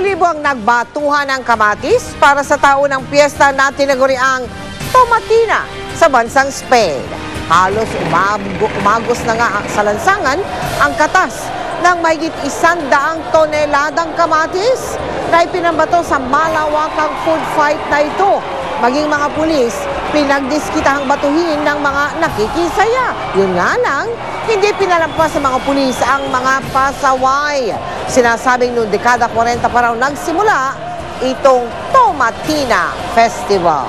Libo-libo ang nagbatuhan ng kamatis para sa taunang piyesta na tinaguriang Tomatina sa bansang Spain. Halos umagos na nga sa lansangan ang katas ng mahigit 100 toneladang kamatis na ipinambato sa malawakang food fight na ito. Maging mga pulis, pinagdiskitahang batuhin ng mga nakikisaya. Yun nga lang, hindi pinalampas sa mga pulis ang mga pasaway. Sinasabing noong dekada 40 pa raw nagsimula itong Tomatina Festival.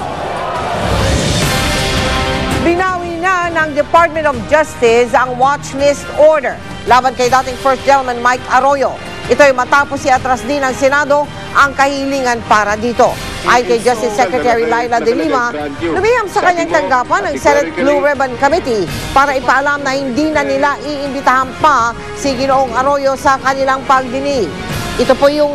Binawi na ng Department of Justice ang watchlist order laban kay dating First Gentleman Mike Arroyo. Ito ay matapos iatras din ng Senado ang kahilingan para dito. Ayon kay Justice Secretary Laila De Lima, lumiham sa kanyang tanggapan ng Senate Blue Ribbon Committee para ipaalam na hindi na nila iimbitahan pa si Ginoong Arroyo sa kanilang pagdinig. Ito po yung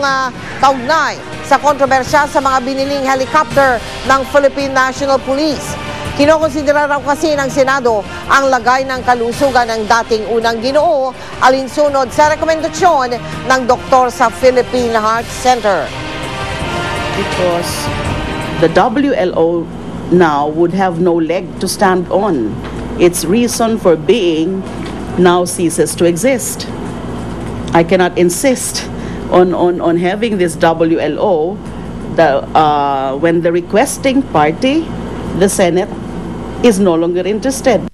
kaugnay sa kontrobersya sa mga biniling helicopter ng Philippine National Police. Kinokonsidera raw kasi ng Senado ang lagay ng kalusugan ng dating unang Ginoo alinsunod sa rekomendasyon ng doktor sa Philippine Heart Center. Because the WLO now would have no leg to stand on. Its reason for being now ceases to exist. I cannot insist on having this WLO when the requesting party, the Senate, is no longer interested.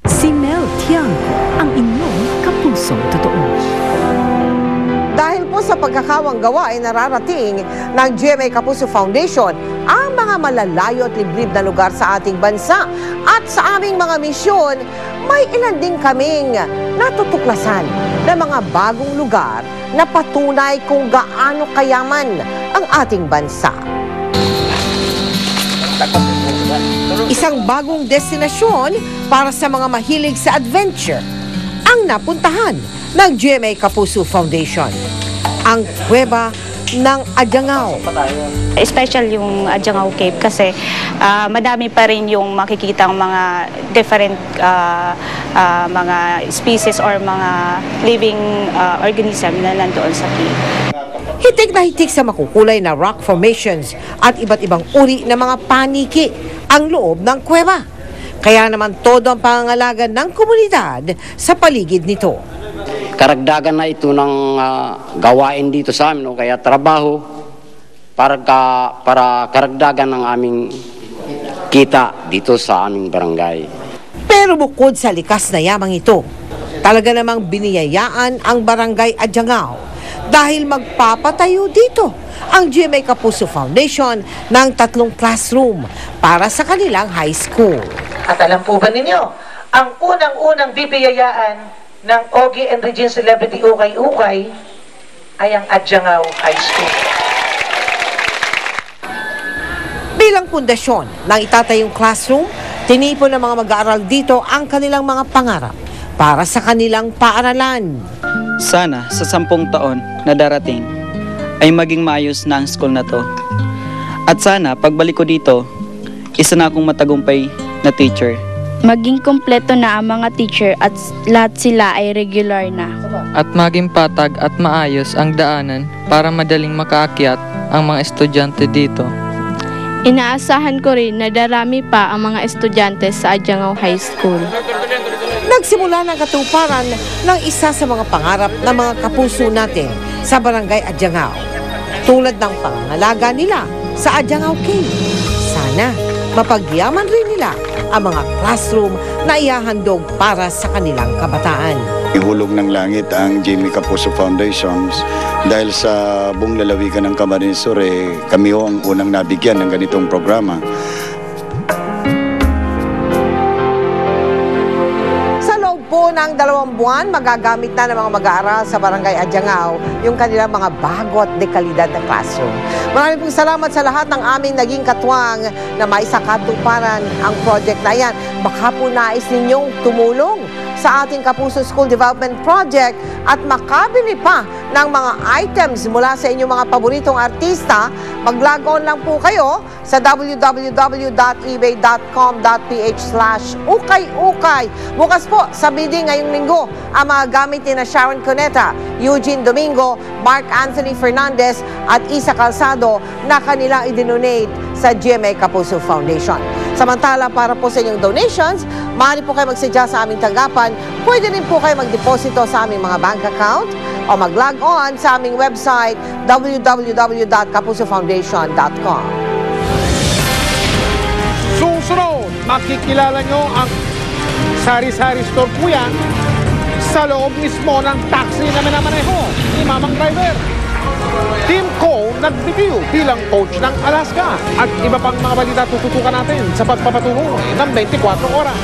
Si Mel Tiangco, ang inyong kapusong totoo. Dahil po sa pagkakawang gawa ay nararating ng GMA Kapuso Foundation ang mga malalayo at liblib na lugar sa ating bansa. At sa aming mga misyon, may ilan din kaming natutuklasan na mga bagong lugar na patunay kung gaano kayaman ang ating bansa. Isang bagong destinasyon para sa mga mahilig sa adventure ang napuntahan ng GMA Kapuso Foundation, ang Kuweba ng Adjangao. Special yung Adjangao Cave kasi madami pa rin yung makikitang mga different mga species or mga living organism na nandoon sa cave. Hitik na hitik sa makukulay na rock formations at iba't ibang uri ng mga paniki ang loob ng kuweba. Kaya naman todo ang pangangalaga ng komunidad sa paligid nito. Karagdagan na ito ng gawain dito sa amin, o kaya trabaho para karagdagan ng aming kita dito sa aming barangay. Pero bukod sa likas na yamang ito, talaga namang biniyayaan ang barangay Adjangao dahil magpapatayo dito ang GMA Kapuso Foundation ng 3 classroom para sa kanilang high school. At alam po ba ninyo, ang unang-unang bibiyayaan ng Ogie and Regine Celebrity Ukay-Ukay ay ang Adjangao High School. Bilang pundasyon ng itatayong classroom, tinipon ng mga mag-aaral dito ang kanilang mga pangarap para sa kanilang paaralan. Sana sa 10 taon na darating ay maging maayos na ang school na to. At sana pagbalik ko dito, isa na akong matagumpay na teacher. Maging kompleto na ang mga teacher at lahat sila ay regular na. At maging patag at maayos ang daanan para madaling makaakyat ang mga estudyante dito. Inaasahan ko rin na darami pa ang mga estudyante sa Adjangao High School. Nagsimula ng katuparan ng isa sa mga pangarap ng mga kapuso natin sa barangay Adjangao, tulad ng pangangalaga nila sa Adjangao Cave. Sana mapagyaman rin nila ang mga classroom na ihahandog para sa kanilang kabataan. Ihulog ng langit ang GMA Kapuso Foundations dahil sa buong lalawigan ng Camarines Sur, kami ho ang unang nabigyan ng ganitong programa. Ng 2 buwan, magagamit na ng mga mag-aaral sa Barangay Adjangao yung kanilang mga bago at dekalidad na classroom. Maraming pong salamat sa lahat ng aming naging katuwang na maisakatuparan ang project na yan. Baka po nais ninyong tumulong sa ating Kapuso School Development Project at makabili pa ng mga items mula sa inyong mga paboritong artista, mag-log on lang po kayo sa www.ebay.com.ph/ukay-ukay. Bukas po sa bidding ngayong linggo ang mga gamit ni na Sharon Cuneta, Eugene Domingo, Mark Anthony Fernandez at Isa Calzado na kanilang idinonate sa GMA Kapuso Foundation. Samantala, para po sa inyong donations, maaari po kayo magsadya sa aming tanggapan. Pwede rin po kayo magdeposito sa aming mga bank account o mag-log on sa aming website www.kapusofoundation.com. Susunod, makikilala nyo ang sari-sari store po yan sa loob mismo ng taxi na minamaneho ni Mamang Driver. Team Co nagbitiw bilang coach ng Alaska at iba pang mga balita tututukan natin sa pagpapatungo ng 24 oras.